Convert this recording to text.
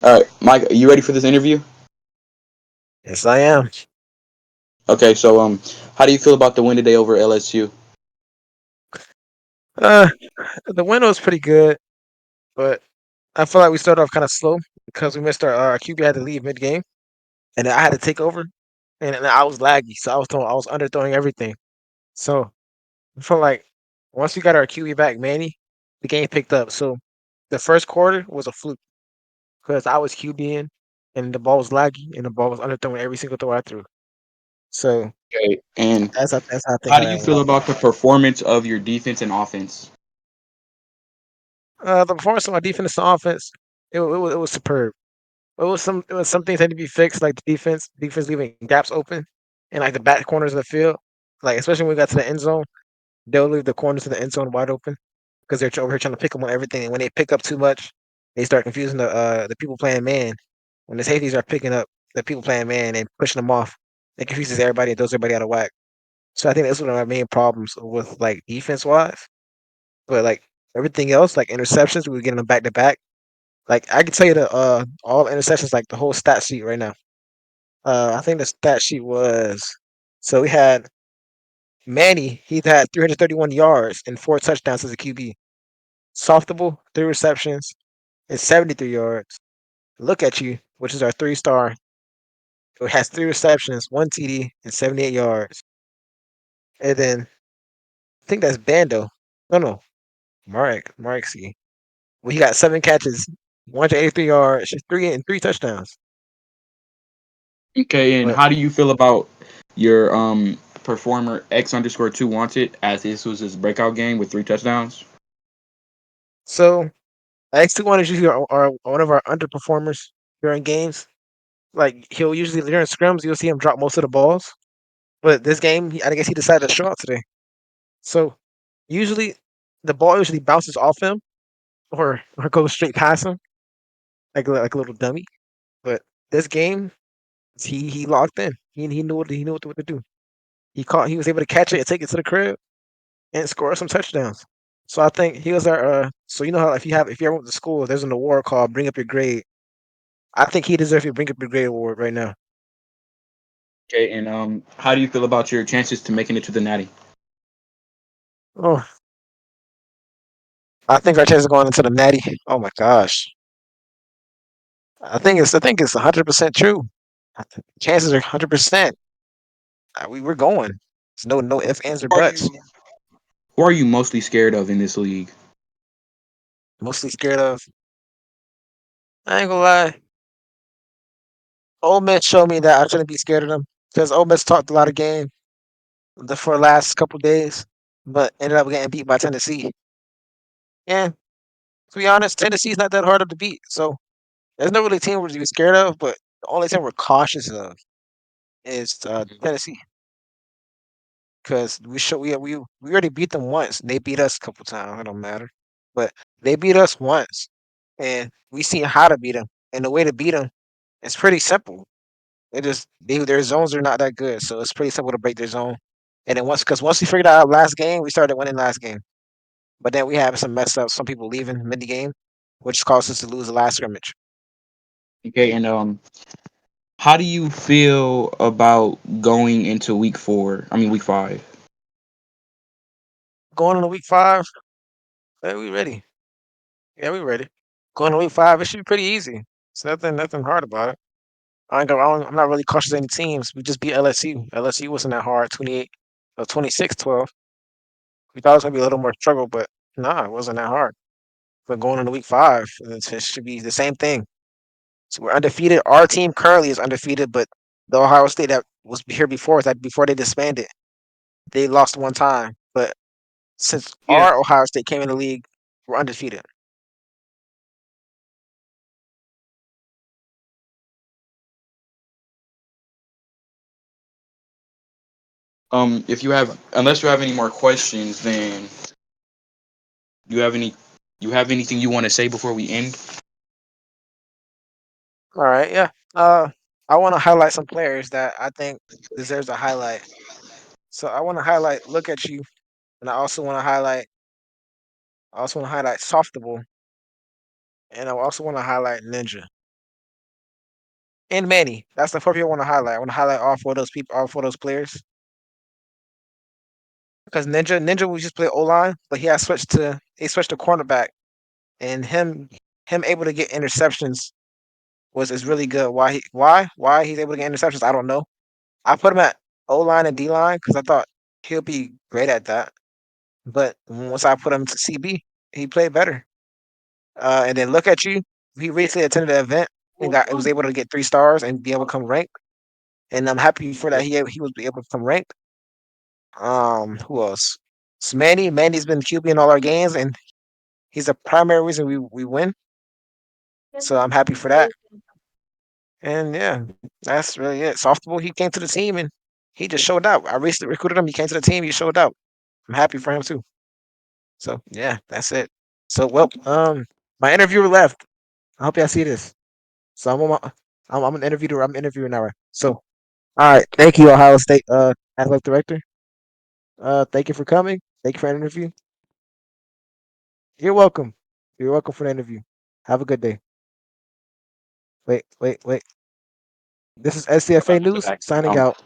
All right, Mike, are you ready for this interview? Yes, I am. Okay, so how do you feel about the win today over LSU? Uh, the win was pretty good, but I feel like we started off kind of slow because we missed our QB had to leave mid game, and I had to take over, and I was laggy, so I was underthrowing everything. So I feel like once we got our QB back, Manny, the game picked up. So the first quarter was a fluke because I was QBing, and the ball was laggy, and the ball was underthrowing every single throw I threw. So Okay, and that's how I think how how do you that went. feel about the performance of your defense and offense? The performance of my defense and offense, it was superb. It was some things had to be fixed, like the defense leaving gaps open and like the back corners of the field. Like especially when we got to the end zone, they'll leave the corners of the end zone wide open because they're over here trying to pick them on everything. And when they pick up too much, they start confusing the people playing man. When the safeties are picking up the people playing man and pushing them off, it confuses everybody and throws everybody out of whack. So I think that's one of my main problems with like defense wise. But like everything else, like interceptions, we were getting them back to back. Like I can tell you the all interceptions, like the whole stat sheet right now. I think the stat sheet was so we had Manny. He had 331 yards and 4 touchdowns as a QB. Softable, 3 receptions and 73 yards. Look at you, which is our 3 star. It has 3 receptions, 1 TD, and 78 yards. And then I think that's Bando. No, Marek C. Well, he got 7 catches, 183 yards, 3 touchdowns. Okay, and But how do you feel about your performer X underscore two wanted as this was his breakout game with 3 touchdowns? so X21 is usually one of our underperformers during games. Like he'll usually during scrims, you'll see him drop most of the balls. But this game, I guess he decided to show out today. So usually the ball usually bounces off him or goes straight past him, like a little dummy. But this game, he locked in. He knew what to do. He was able to catch it and take it to the crib and score some touchdowns. So I think he was our so you know how if you ever went to school, there's an award called Bring Up Your Grade. I think he deserves your Bring Up Your Grade award right now. Okay, and how do you feel about your chances to making it to the Natty? Oh, I think our chances of going into the Natty. Oh my gosh, I think it's 100% true. Chances are 100%. We're going. There's no ifs, ands, or Who are buts. you? Who are you mostly scared of in this league? Mostly scared of. I ain't gonna lie. Ole Miss showed me that I shouldn't be scared of them because Ole Miss talked a lot of game for the last couple days, but ended up getting beat by Tennessee. And to be honest, Tennessee's not that hard to beat. So there's no really team we're really scared of, but the only team we're cautious of is Tennessee because we already beat them once. They beat us a couple times. It don't matter, but they beat us once, and we seen how to beat them. And the way to beat them is pretty simple. Their zones are not that good, so it's pretty simple to break their zone. And then once we figured out last game, we started winning last game. But then we have some mess ups, some people leaving mid the game, which caused us to lose the last scrimmage. Okay, and how do you feel about going into week four? I mean week five. Going into week 5, yeah, we ready. Yeah, we ready. Going to week 5, it should be pretty easy. It's nothing hard about it. I'm not really cautious of any teams. We just beat LSU. LSU wasn't that hard. 28, 26-12. We thought it was gonna be a little more struggle, but nah, it wasn't that hard. But going into week 5, it should be the same thing. So we're undefeated. Our team currently is undefeated, but the Ohio State that was here before that before they disbanded, they lost one time. But since Yeah. our Ohio State came in the league, we're undefeated. If you have, unless you have any more questions, then you have any, you have anything you want to say before we end? All right, yeah. Uh, I want to highlight some players that I think deserves a highlight. So I want to highlight Look at You, and I also want to highlight Softable, and I also want to highlight Ninja. and Manny. That's the four people I want to highlight. I want to highlight all four of those people, all four of those players. Because Ninja we just play O line, but he switched to cornerback, and him able to get interceptions was is really good. Why he's able to get interceptions? I don't know. I put him at O line and D line because I thought he'll be great at that. But once I put him to CB, he played better. And then look at you. He recently attended an event and was able to get 3 stars and be able to come ranked. And I'm happy for that. He was able to come ranked. Who else? It's Manny. Manny's been QB in all our games, and he's the primary reason we win. So I'm happy for that. And yeah, that's really it. Softball, he came to the team and he just showed out. I recently recruited him. He came to the team. He showed out. I'm happy for him too. So yeah, that's it. So well, my interviewer left. I hope y'all see this. So I'm an interviewer. I'm interviewing now. So all right, thank you, Ohio State athletic director. Thank you for coming. Thank you for the interview. You're welcome. You're welcome for the interview. Have a good day. Wait. This is SCFA News signing out.